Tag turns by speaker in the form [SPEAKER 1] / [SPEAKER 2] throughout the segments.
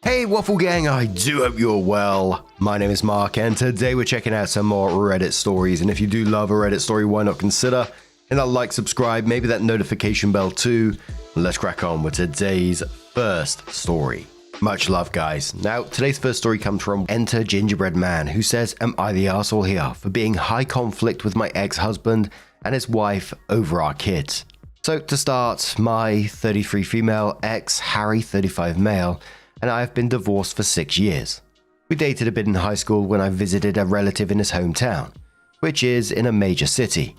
[SPEAKER 1] Hey Waffle Gang, I do hope you're well. My name is Mark and today we're checking out some more Reddit stories, and if you do love a Reddit story, why not consider hitting that like, subscribe, maybe that notification bell too. Let's crack on with today's first story. Much love guys. Now today's first story comes from EnterGingerbreadman, who says, am I the arsehole here for being high conflict with my ex-husband and his wife over our kids? So to start, my 33 female ex, Harry 35 male, and I have been divorced for 6 years. We dated a bit in high school when I visited a relative in his hometown, which is in a major city,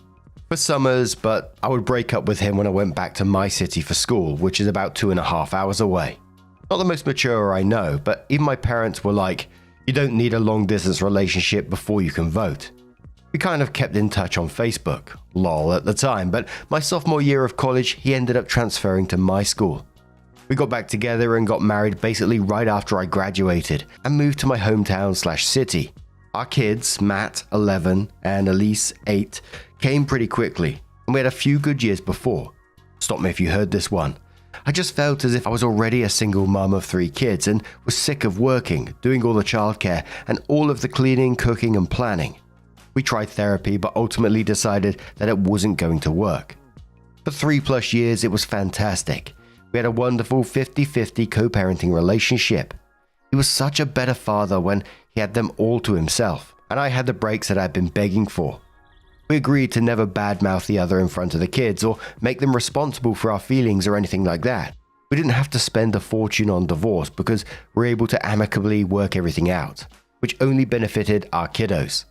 [SPEAKER 1] for summers, but I would break up with him when I went back to my city for school, which is about 2.5 hours away. Not the most mature I know, but even my parents were like, you don't need a long distance relationship before you can vote. We kind of kept in touch on Facebook, lol at the time, but my sophomore year of college he ended up transferring to my school. We got back together and got married basically right after I graduated and moved to my hometown/city. Our kids, Matt, 11, and Elise, 8, came pretty quickly, and we had a few good years before. Stop me if you heard this one. I just felt as if I was already a single mum of 3 kids and was sick of working, doing all the childcare, and all of the cleaning, cooking, and planning. We tried therapy, but ultimately decided that it wasn't going to work. For 3+ years, it was fantastic. We had a wonderful 50-50 co-parenting relationship. He was such a better father when he had them all to himself, and I had the breaks that I'd been begging for. We agreed to never badmouth the other in front of the kids or make them responsible for our feelings or anything like that. We didn't have to spend a fortune on divorce because we were able to amicably work everything out, which only benefited our kiddos.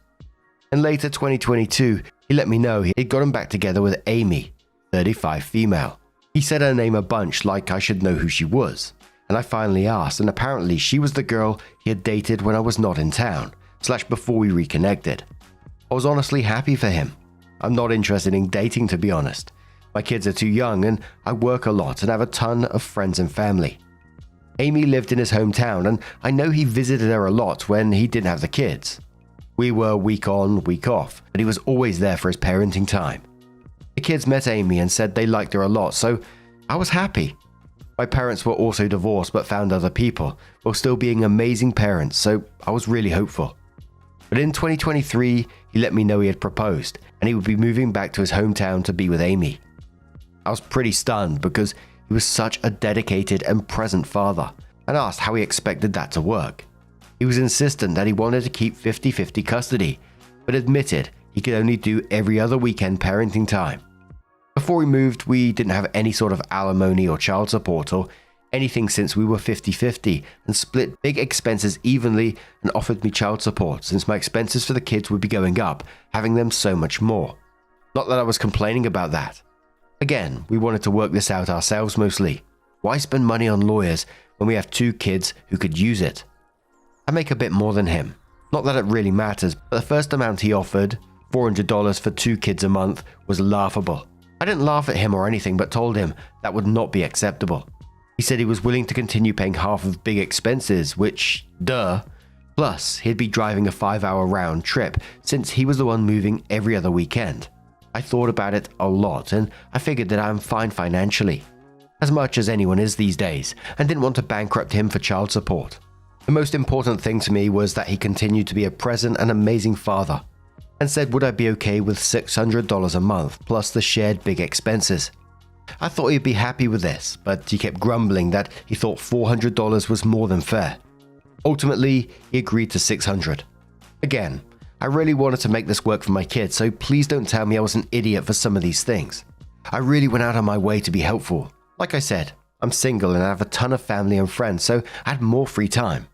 [SPEAKER 1] In later 2022, he let me know he'd gotten back together with Amy, 35 female. He said her name a bunch like I should know who she was, and I finally asked, and apparently she was the girl he had dated when I was not in town, / before we reconnected. I was honestly happy for him. I'm not interested in dating, to be honest. My kids are too young and I work a lot and have a ton of friends and family. Amy lived in his hometown and I know he visited her a lot when he didn't have the kids. We were week on, week off, but he was always there for his parenting time. The kids met Amy and said they liked her a lot, so I was happy. My parents were also divorced but found other people, while still being amazing parents, so I was really hopeful. But in 2023, he let me know he had proposed, and he would be moving back to his hometown to be with Amy. I was pretty stunned because he was such a dedicated and present father, and asked how he expected that to work. He was insistent that he wanted to keep 50-50 custody, but admitted he could only do every other weekend parenting time. Before we moved, we didn't have any sort of alimony or child support or anything since we were 50-50 and split big expenses evenly and offered me child support since my expenses for the kids would be going up, having them so much more. Not that I was complaining about that. Again, we wanted to work this out ourselves mostly. Why spend money on lawyers when we have 2 kids who could use it? I make a bit more than him. Not that it really matters, but the first amount he offered, $400 for 2 kids a month, was laughable. I didn't laugh at him or anything, but told him that would not be acceptable. He said he was willing to continue paying half of big expenses, which, duh. Plus, he'd be driving a 5-hour round trip since he was the one moving every other weekend. I thought about it a lot and I figured that I'm fine financially, as much as anyone is these days, and didn't want to bankrupt him for child support. The most important thing to me was that he continued to be a present and amazing father, and said would I be okay with $600 a month plus the shared big expenses. I thought he'd be happy with this, but he kept grumbling that he thought $400 was more than fair. Ultimately, he agreed to $600. Again, I really wanted to make this work for my kids, so please don't tell me I was an idiot for some of these things. I really went out of my way to be helpful. Like I said, I'm single and I have a ton of family and friends, so I had more free time.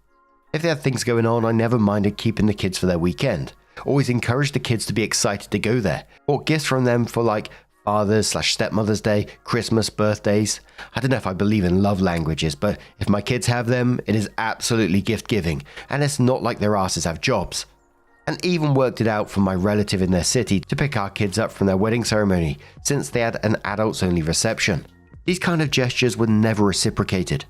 [SPEAKER 1] If they had things going on, I never minded keeping the kids for their weekend. Always encouraged the kids to be excited to go there. Bought gifts from them for like Father's/Stepmother's Day, Christmas, birthdays. I don't know if I believe in love languages, but if my kids have them, it is absolutely gift giving, and it's not like their asses have jobs. And even worked it out for my relative in their city to pick our kids up from their wedding ceremony, since they had an adults only reception. These kind of gestures were never reciprocated.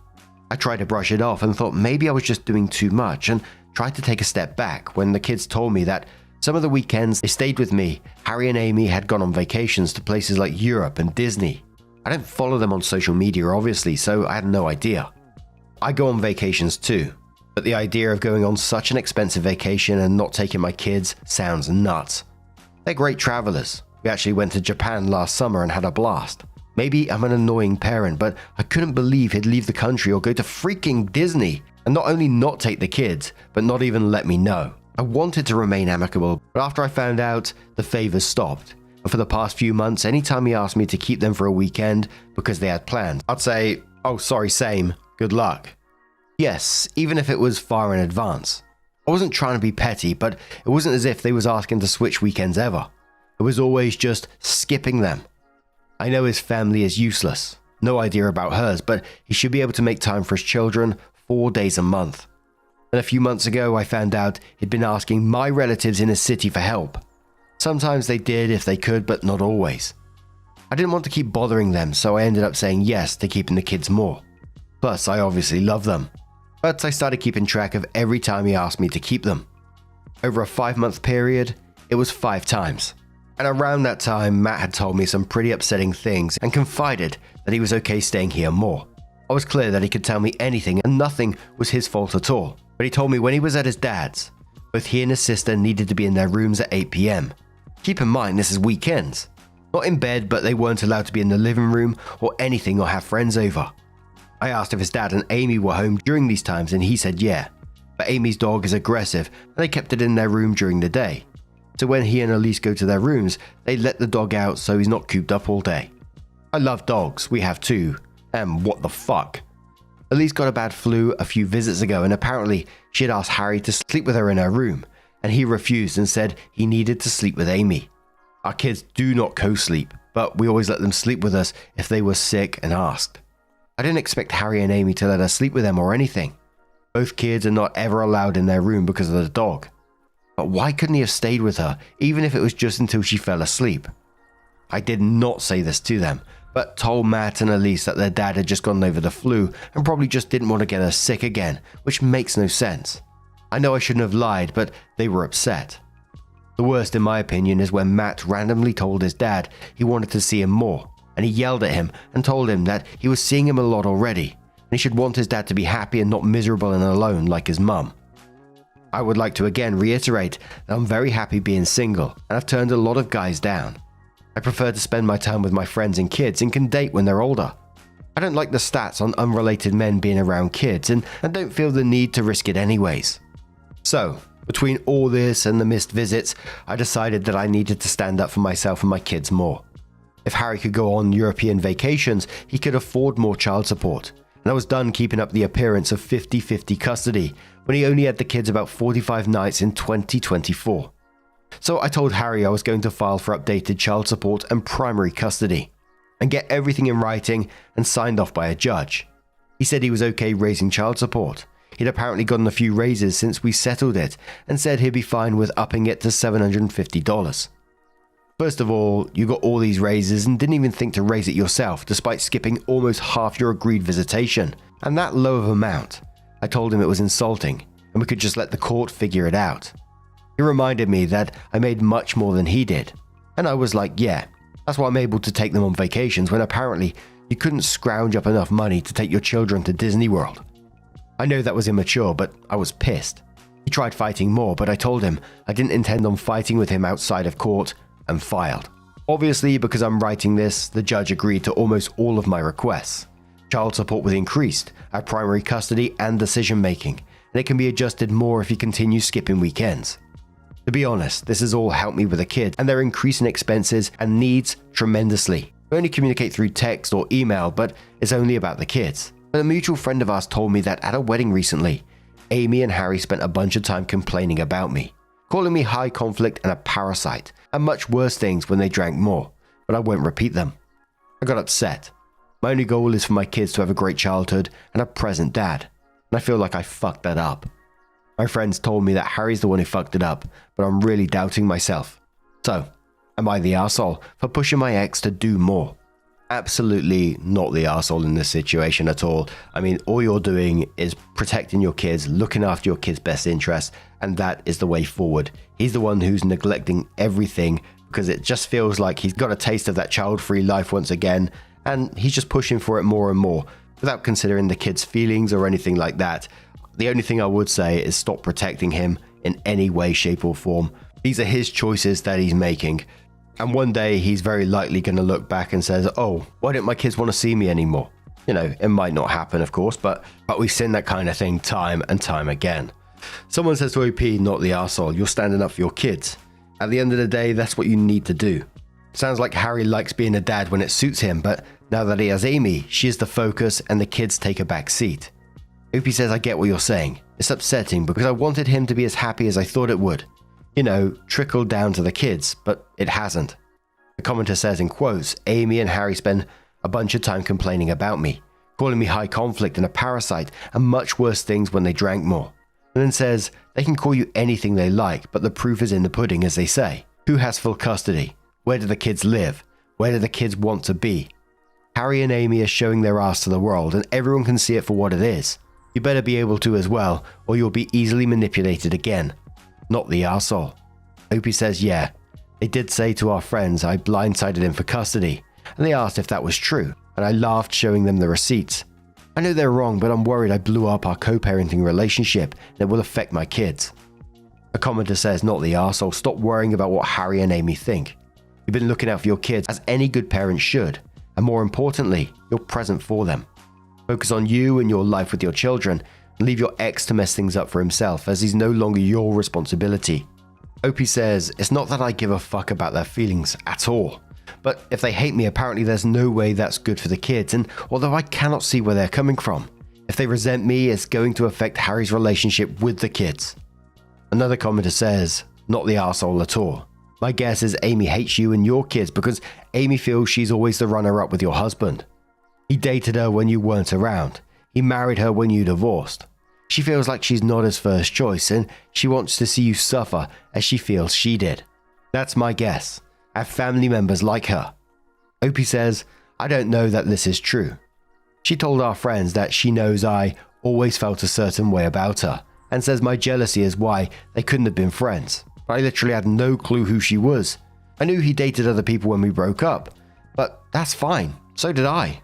[SPEAKER 1] I tried to brush it off and thought maybe I was just doing too much, and tried to take a step back when the kids told me that some of the weekends they stayed with me, Harry and Amy had gone on vacations to places like Europe and Disney. I don't follow them on social media obviously, so I had no idea. I go on vacations too, but the idea of going on such an expensive vacation and not taking my kids sounds nuts. They're great travelers. We actually went to Japan last summer and had a blast. Maybe I'm an annoying parent, but I couldn't believe he'd leave the country or go to freaking Disney and not only not take the kids, but not even let me know. I wanted to remain amicable, but after I found out, the favors stopped. And for the past few months, anytime he asked me to keep them for a weekend because they had plans, I'd say, "Oh, sorry, same. Good luck." Yes, even if it was far in advance. I wasn't trying to be petty, but it wasn't as if they was asking to switch weekends ever. It was always just skipping them. I know his family is useless. No idea about hers, but he should be able to make time for his children 4 days a month. And a few months ago, I found out he'd been asking my relatives in his city for help. Sometimes they did if they could, but not always. I didn't want to keep bothering them, so I ended up saying yes to keeping the kids more. Plus, I obviously love them. But I started keeping track of every time he asked me to keep them. Over a 5-month period, it was 5 times. And around that time, Matt had told me some pretty upsetting things and confided that he was okay staying here more. I was clear that he could tell me anything and nothing was his fault at all. But he told me when he was at his dad's, both he and his sister needed to be in their rooms at 8 p.m. Keep in mind this is weekends. Not in bed, but they weren't allowed to be in the living room or anything or have friends over. I asked if his dad and Amy were home during these times and he said yeah. But Amy's dog is aggressive and they kept it in their room during the day. So when he and Elise go to their rooms, they let the dog out so he's not cooped up all day. I love dogs, we have 2. And what the fuck? Elise got a bad flu a few visits ago and apparently she had asked Harry to sleep with her in her room and he refused and said he needed to sleep with Amy. Our kids do not co-sleep, but we always let them sleep with us if they were sick and asked. I didn't expect Harry and Amy to let us sleep with them or anything. Both kids are not ever allowed in their room because of the dog. But why couldn't he have stayed with her, even if it was just until she fell asleep? I did not say this to them, but told Matt and Elise that their dad had just gotten over the flu and probably just didn't want to get her sick again, which makes no sense. I know I shouldn't have lied, but they were upset. The worst in my opinion is when Matt randomly told his dad he wanted to see him more, and he yelled at him and told him that he was seeing him a lot already, and he should want his dad to be happy and not miserable and alone like his mum. I would like to again reiterate that I'm very happy being single, and I've turned a lot of guys down. I prefer to spend my time with my friends and kids and can date when they're older. I don't like the stats on unrelated men being around kids and don't feel the need to risk it anyways. So, between all this and the missed visits, I decided that I needed to stand up for myself and my kids more. If Harry could go on European vacations, he could afford more child support, and I was done keeping up the appearance of 50-50 custody when he only had the kids about 45 nights in 2024. So I told Harry I was going to file for updated child support and primary custody, and get everything in writing and signed off by a judge. He said he was okay raising child support. He'd apparently gotten a few raises since we settled it, and said he'd be fine with upping it to $750. First of all, you got all these raises and didn't even think to raise it yourself despite skipping almost half your agreed visitation, and that low of amount. I told him it was insulting, and we could just let the court figure it out. He reminded me that I made much more than he did, and I was like, yeah, that's why I'm able to take them on vacations when apparently you couldn't scrounge up enough money to take your children to Disney World. I know that was immature, but I was pissed. He tried fighting more, but I told him I didn't intend on fighting with him outside of court and filed. Obviously, because I'm writing this, the judge agreed to almost all of my requests. Child support was increased, our primary custody and decision making, and it can be adjusted more if you continue skipping weekends. To be honest, this has all helped me with the kids and their increasing expenses and needs tremendously. We only communicate through text or email, but it's only about the kids. But a mutual friend of ours told me that at a wedding recently, Amy and Harry spent a bunch of time complaining about me, calling me high conflict and a parasite, and much worse things when they drank more, but I won't repeat them. I got upset. My only goal is for my kids to have a great childhood and a present dad, and I feel like I fucked that up. My friends told me that Harry's the one who fucked it up, but I'm really doubting myself. So, am I the arsehole for pushing my ex to do more? Absolutely not the arsehole in this situation at all. I mean, all you're doing is protecting your kids, looking after your kids' best interests, and that is the way forward. He's the one who's neglecting everything because it just feels like he's got a taste of that child-free life once again, and he's just pushing for it more and more. without considering the kid's feelings or anything like that. The only thing I would say is stop protecting him in any way, shape or form. These are his choices that he's making. And one day he's very likely going to look back and says, oh, why don't my kids want to see me anymore? You know, it might not happen, of course, but we've seen that kind of thing time and time again. Someone says to OP, not the arsehole, you're standing up for your kids. At the end of the day, that's what you need to do. Sounds like Harry likes being a dad when it suits him, but now that he has Amy, she is the focus and the kids take a back seat. OP says, I get what you're saying. It's upsetting because I wanted him to be as happy as I thought it would. You know, trickle down to the kids, but it hasn't. The commenter says in quotes, Amy and Harry spend a bunch of time complaining about me, calling me high conflict and a parasite, and much worse things when they drank more. And then says, they can call you anything they like, but the proof is in the pudding, as they say. Who has full custody? Where do the kids live? Where do the kids want to be? Harry and Amy are showing their ass to the world, and everyone can see it for what it is. You better be able to as well, or you'll be easily manipulated again. Not the arsehole. Opie says, yeah, they did say to our friends I blindsided him for custody, and they asked if that was true, and I laughed showing them the receipts. I know they're wrong, but I'm worried I blew up our co-parenting relationship and it will affect my kids. A commenter says, not the arsehole, stop worrying about what Harry and Amy think. You've been looking out for your kids as any good parent should, and more importantly, you're present for them. Focus on you and your life with your children, and leave your ex to mess things up for himself as he's no longer your responsibility. Opie says, it's not that I give a fuck about their feelings at all. But if they hate me, apparently there's no way that's good for the kids, and although I cannot see where they're coming from, if they resent me, it's going to affect Harry's relationship with the kids. Another commenter says, not the arsehole at all. My guess is Amy hates you and your kids because Amy feels she's always the runner-up with your husband. He dated her when you weren't around. He married her when you divorced. She feels like she's not his first choice, and she wants to see you suffer as she feels she did. That's my guess. I have family members like her. Opie says, I don't know that this is true. She told our friends that she knows I always felt a certain way about her, and says my jealousy is why they couldn't have been friends. But I literally had no clue who she was. I knew he dated other people when we broke up, but that's fine. So did I.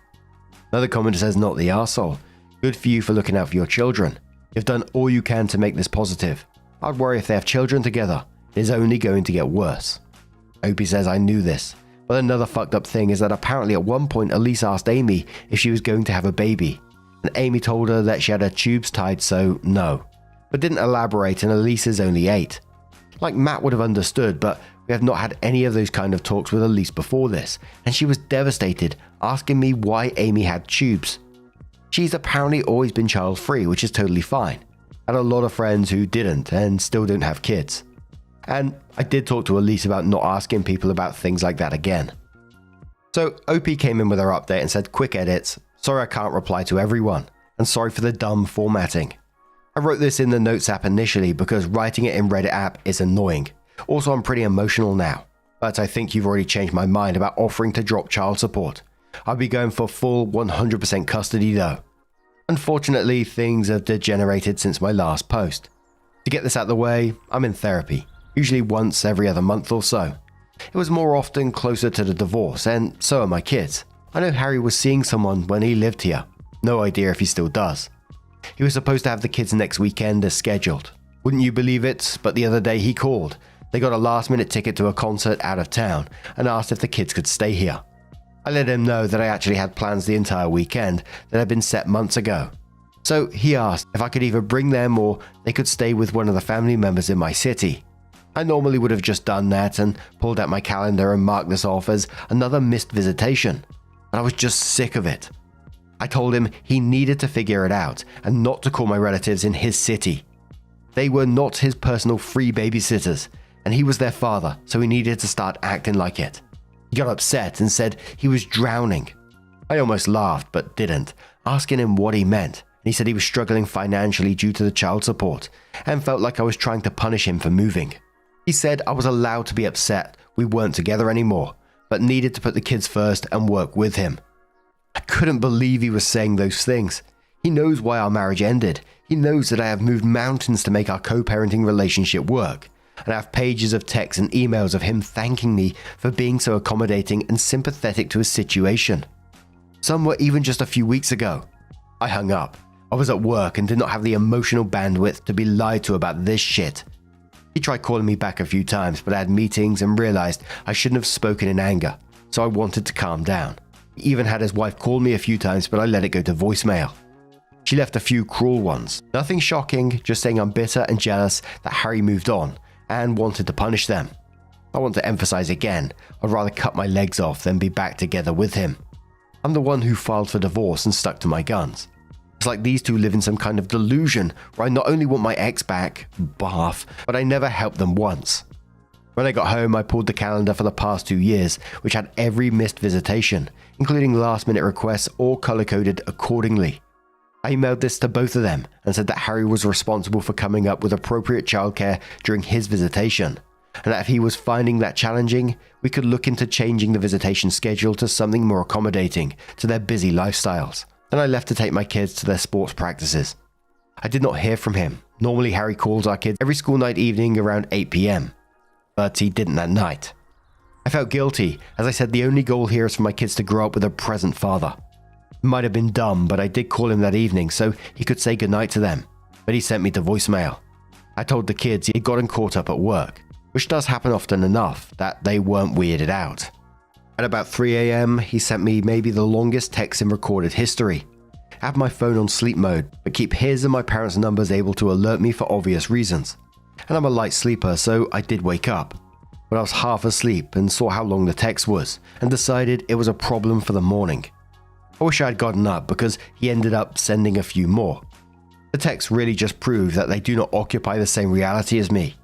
[SPEAKER 1] Another commenter says, not the arsehole. Good for you for looking out for your children. You've done all you can to make this positive. I'd worry if they have children together. It is only going to get worse. Opie says, I knew this. But another fucked up thing is that apparently at one point Elise asked Amy if she was going to have a baby. And Amy told her that she had her tubes tied, so no. But didn't elaborate, and Elise is only 8. Like Matt would have understood, but we have not had any of those kind of talks with Elise before this. And she was devastated, asking me why Amy had tubes. She's apparently always been child-free, which is totally fine. Had a lot of friends who didn't and still don't have kids. And I did talk to Elise about not asking people about things like that again. So OP came in with her update and said, quick edits, sorry I can't reply to everyone, and sorry for the dumb formatting. I wrote this in the notes app initially because writing it in Reddit app is annoying. Also, I'm pretty emotional now, but I think you've already changed my mind about offering to drop child support. I'll be going for full 100% custody though. Unfortunately, things have degenerated since my last post. To get this out of the way, I'm in therapy. Usually once every other month or so. It was more often closer to the divorce, and so are my kids. I know Harry was seeing someone when he lived here. No idea if he still does. He was supposed to have the kids next weekend as scheduled. Wouldn't you believe it, but the other day he called. They got a last-minute ticket to a concert out of town and asked if the kids could stay here. I let him know that I actually had plans the entire weekend that had been set months ago. So he asked if I could either bring them or they could stay with one of the family members in my city. I normally would have just done that and pulled out my calendar and marked this off as another missed visitation, but I was just sick of it. I told him he needed to figure it out and not to call my relatives in his city. They were not his personal free babysitters, and he was their father, so he needed to start acting like it. He got upset and said he was drowning. I almost laughed but didn't, asking him what he meant, and he said he was struggling financially due to the child support and felt like I was trying to punish him for moving. He said I was allowed to be upset we weren't together anymore, but needed to put the kids first and work with him. I couldn't believe he was saying those things. He knows why our marriage ended. He knows that I have moved mountains to make our co-parenting relationship work. And I have pages of texts and emails of him thanking me for being so accommodating and sympathetic to his situation. Some were even just a few weeks ago. I hung up. I was at work and did not have the emotional bandwidth to be lied to about this shit. He tried calling me back a few times, but I had meetings and realized I shouldn't have spoken in anger, so I wanted to calm down. He even had his wife call me a few times, but I let it go to voicemail. She left a few cruel ones. Nothing shocking, just saying I'm bitter and jealous that Harry moved on and wanted to punish them. I want to emphasize again, I'd rather cut my legs off than be back together with him. I'm the one who filed for divorce and stuck to my guns. It's like these two live in some kind of delusion where I not only want my ex back, bath, but I never helped them once. When I got home, I pulled the calendar for the past 2 years, which had every missed visitation, including last-minute requests, all color-coded accordingly. I emailed this to both of them and said that Harry was responsible for coming up with appropriate childcare during his visitation, and that if he was finding that challenging, we could look into changing the visitation schedule to something more accommodating to their busy lifestyles. Then I left to take my kids to their sports practices. I did not hear from him. Normally Harry calls our kids every school night evening around 8 p.m. But he didn't that night. I felt guilty, as I said the only goal here is for my kids to grow up with a present father. It might have been dumb, but I did call him that evening so he could say goodnight to them. But he sent me to voicemail. I told the kids he had gotten caught up at work, which does happen often enough that they weren't weirded out. At about 3 a.m, he sent me maybe the longest text in recorded history. I have my phone on sleep mode, but keep his and my parents' numbers able to alert me for obvious reasons. And I'm a light sleeper, so I did wake up. But I was half asleep and saw how long the text was, and decided it was a problem for the morning. I wish I had gotten up because he ended up sending a few more. The text really just proved that they do not occupy the same reality as me.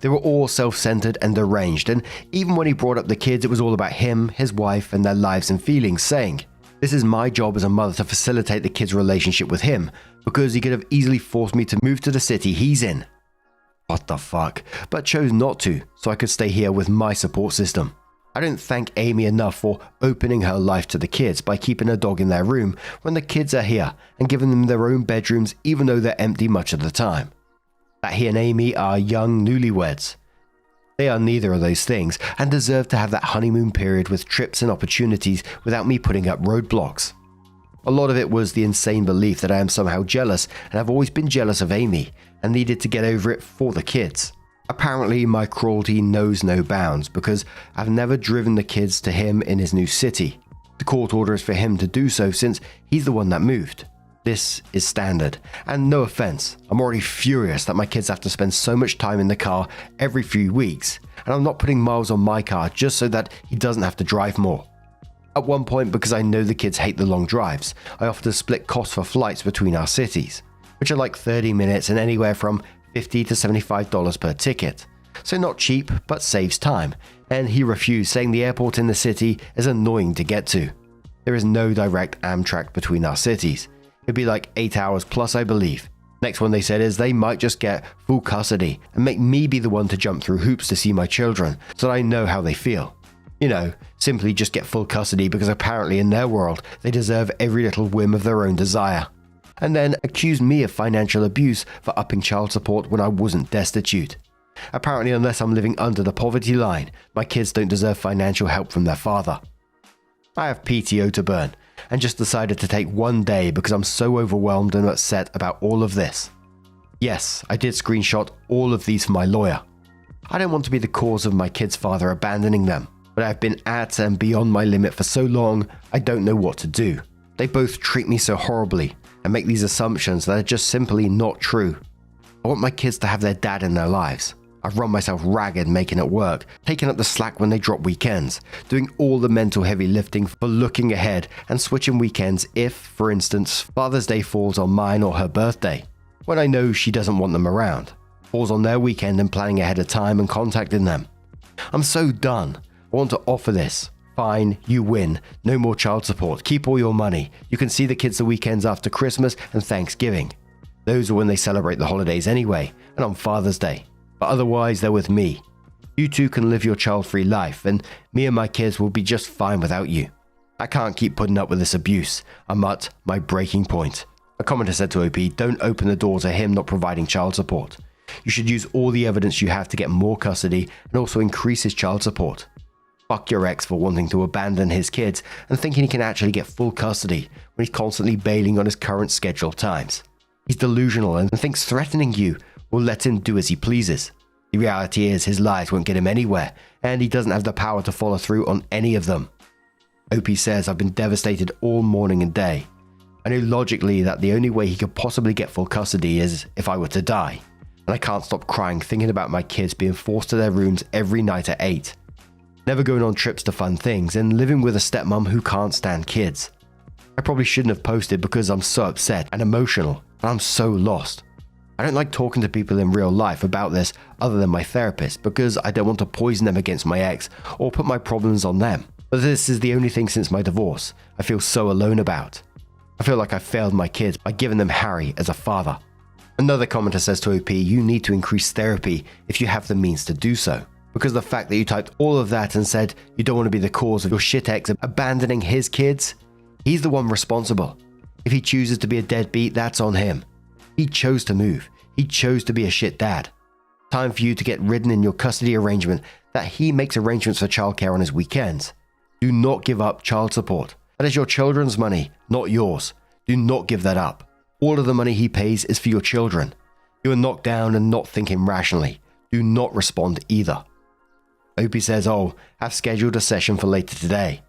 [SPEAKER 1] They were all self-centered and deranged, and even when he brought up the kids, it was all about him, his wife, and their lives and feelings, saying, "This is my job as a mother to facilitate the kids' relationship with him, because he could have easily forced me to move to the city he's in." What the fuck? But chose not to, so I could stay here with my support system. I don't thank Amy enough for opening her life to the kids by keeping a dog in their room when the kids are here and giving them their own bedrooms even though they're empty much of the time. That he and Amy are young newlyweds. They are neither of those things and deserve to have that honeymoon period with trips and opportunities without me putting up roadblocks. A lot of it was the insane belief that I am somehow jealous, and I've always been jealous of Amy and needed to get over it for the kids. Apparently my cruelty knows no bounds because I've never driven the kids to him in his new city. The court order is for him to do so since he's the one that moved. This is standard, and no offense, I'm already furious that my kids have to spend so much time in the car every few weeks, and I'm not putting miles on my car just so that he doesn't have to drive more. At one point, because I know the kids hate the long drives, I offer to split costs for flights between our cities, which are like 30 minutes and anywhere from $50 to $75 per ticket. So not cheap, but saves time, and he refused, saying the airport in the city is annoying to get to. There is no direct Amtrak between our cities. It'd be like 8 hours plus, I believe. Next one they said is they might just get full custody and make me be the one to jump through hoops to see my children so that I know how they feel. You know, simply just get full custody because apparently in their world they deserve every little whim of their own desire. And then accuse me of financial abuse for upping child support when I wasn't destitute. Apparently unless I'm living under the poverty line, my kids don't deserve financial help from their father. I have PTO to burn, and just decided to take one day because I'm so overwhelmed and upset about all of this. Yes, I did screenshot all of these for my lawyer. I don't want to be the cause of my kid's father abandoning them, but I've been at and beyond my limit for so long, I don't know what to do. They both treat me so horribly and make these assumptions that are just simply not true. I want my kids to have their dad in their lives. I've run myself ragged making it work, taking up the slack when they drop weekends, doing all the mental heavy lifting for looking ahead and switching weekends if, for instance, Father's Day falls on mine or her birthday, when I know she doesn't want them around, falls on their weekend and planning ahead of time and contacting them. I'm so done. I want to offer this. Fine, you win. No more child support. Keep all your money. You can see the kids the weekends after Christmas and Thanksgiving. Those are when they celebrate the holidays anyway, and on Father's Day. But otherwise, they're with me. You two can live your child-free life, and me and my kids will be just fine without you. I can't keep putting up with this abuse. I'm at my breaking point. A commenter said to OP, don't open the door to him not providing child support. You should use all the evidence you have to get more custody and also increase his child support. Fuck your ex for wanting to abandon his kids and thinking he can actually get full custody when he's constantly bailing on his current scheduled times. He's delusional and thinks threatening you will let him do as he pleases. The reality is his lies won't get him anywhere, and he doesn't have the power to follow through on any of them. OP says, I've been devastated all morning and day. I knew logically that the only way he could possibly get full custody is if I were to die. And I can't stop crying thinking about my kids being forced to their rooms every night at 8. Never going on trips to fun things and living with a stepmom who can't stand kids. I probably shouldn't have posted because I'm so upset and emotional, and I'm so lost. I don't like talking to people in real life about this other than my therapist because I don't want to poison them against my ex or put my problems on them. But this is the only thing since my divorce I feel so alone about. I feel like I failed my kids by giving them Harry as a father. Another commenter says to OP, you need to increase therapy if you have the means to do so. Because the fact that you typed all of that and said you don't want to be the cause of your shit ex abandoning his kids, he's the one responsible. If he chooses to be a deadbeat, that's on him. He chose to move. He chose to be a shit dad. Time for you to get ridden in your custody arrangement that he makes arrangements for childcare on his weekends. Do not give up child support. That is your children's money, not yours. Do not give that up. All of the money he pays is for your children. You are knocked down and not thinking rationally. Do not respond either. OP says, oh, I've scheduled a session for later today.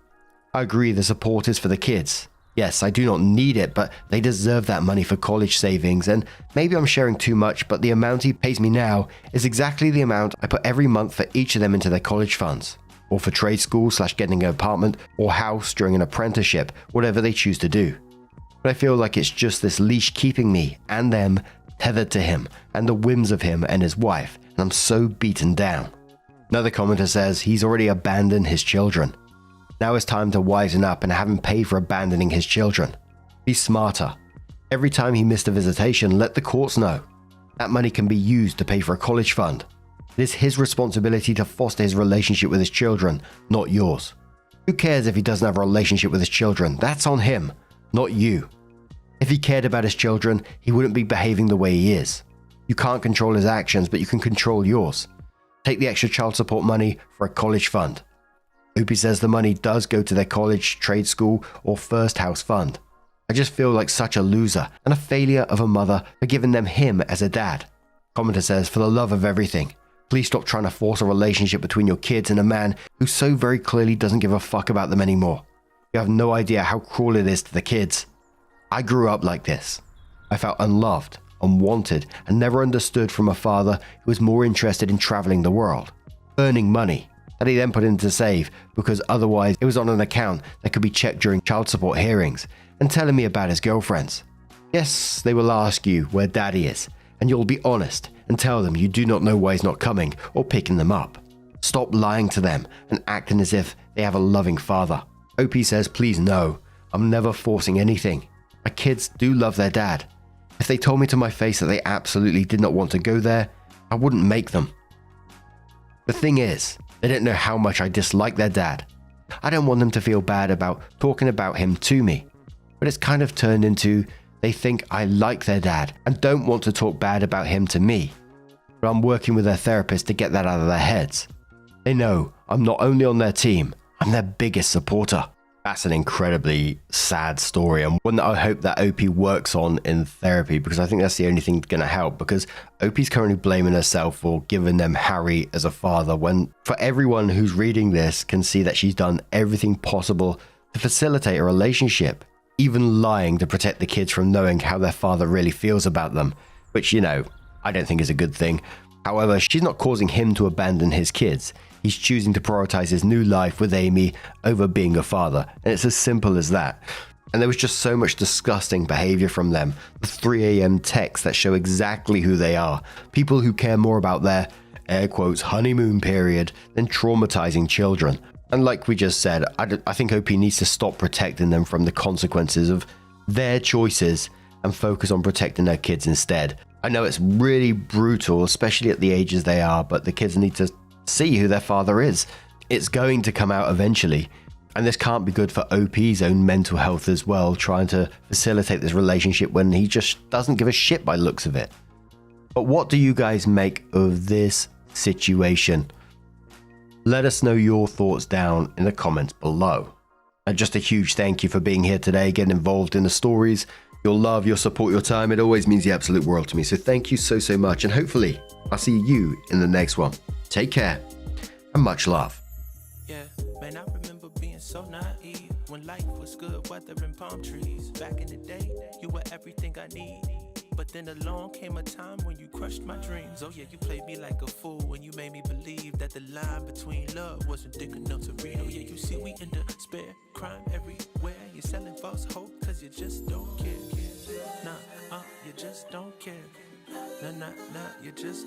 [SPEAKER 1] I agree the support is for the kids. Yes, I do not need it, but they deserve that money for college savings, and maybe I'm sharing too much, but the amount he pays me now is exactly the amount I put every month for each of them into their college funds, or for trade school / getting an apartment or house during an apprenticeship, whatever they choose to do. But I feel like it's just this leash keeping me and them tethered to him and the whims of him and his wife, and I'm so beaten down. Another commenter says he's already abandoned his children. Now it's time to wisen up and have him pay for abandoning his children. Be smarter. Every time he missed a visitation, let the courts know. That money can be used to pay for a college fund. It is his responsibility to foster his relationship with his children, not yours. Who cares if he doesn't have a relationship with his children? That's on him, not you. If he cared about his children, he wouldn't be behaving the way he is. You can't control his actions, but you can control yours. Take the extra child support money for a college fund. OP says the money does go to their college, trade school, or first house fund. I just feel like such a loser and a failure of a mother for giving them him as a dad. Commenter says, for the love of everything, please stop trying to force a relationship between your kids and a man who so very clearly doesn't give a fuck about them anymore. You have no idea how cruel it is to the kids. I grew up like this. I felt unloved, unwanted, and never understood from a father who was more interested in traveling the world, earning money, that he then put in to save because otherwise it was on an account that could be checked during child support hearings, and telling me about his girlfriends. Yes, they will ask you where daddy is, and you'll be honest and tell them you do not know why he's not coming or picking them up. Stop lying to them and acting as if they have a loving father. OP says, please no, I'm never forcing anything. My kids do love their dad. If they told me to my face that they absolutely did not want to go there, I wouldn't make them. The thing is, they don't know how much I dislike their dad. I don't want them to feel bad about talking about him to me, but it's kind of turned into they think I like their dad and don't want to talk bad about him to me. But I'm working with their therapist to get that out of their heads. They know I'm not only on their team, I'm their biggest supporter. That's an incredibly sad story, and one that I hope that OP works on in therapy, because I think that's the only thing going to help, because OP's currently blaming herself for giving them Harry as a father, when for everyone who's reading this can see that she's done everything possible to facilitate a relationship, even lying to protect the kids from knowing how their father really feels about them, which, you know, I don't think is a good thing. However, she's not causing him to abandon his kids. He's choosing to prioritize his new life with Amy over being a father, and it's as simple as that. And there was just so much disgusting behavior from them. The 3 a.m. texts that show exactly who they are. People who care more about their, air quotes, honeymoon period than traumatizing children. And like we just said, I think OP needs to stop protecting them from the consequences of their choices and focus on protecting their kids instead. I know it's really brutal, especially at the ages they are, but the kids need to see who their father is. It's going to come out eventually, and this can't be good for OP's own mental health as well, trying to facilitate this relationship when he just doesn't give a shit by looks of it. But what do you guys make of this situation? Let us know your thoughts down in the comments below. And just a huge thank you for being here today, getting involved in the stories. Your love, your support, your time, it always means the absolute world to me. So thank you so much, and hopefully I'll see you in the next one. Take care and much love.
[SPEAKER 2] Yeah, man, I remember being so naive when life was good, weather and palm trees. Back in the day, you were everything I need. But then along came a time when you crushed my dreams. Oh yeah, you played me like a fool when you made me believe that the line between love wasn't thick enough to read. Oh yeah, you see we in despair, crime everywhere. You're selling false hope cause you just don't care. Nah, you just don't care. Nah, you just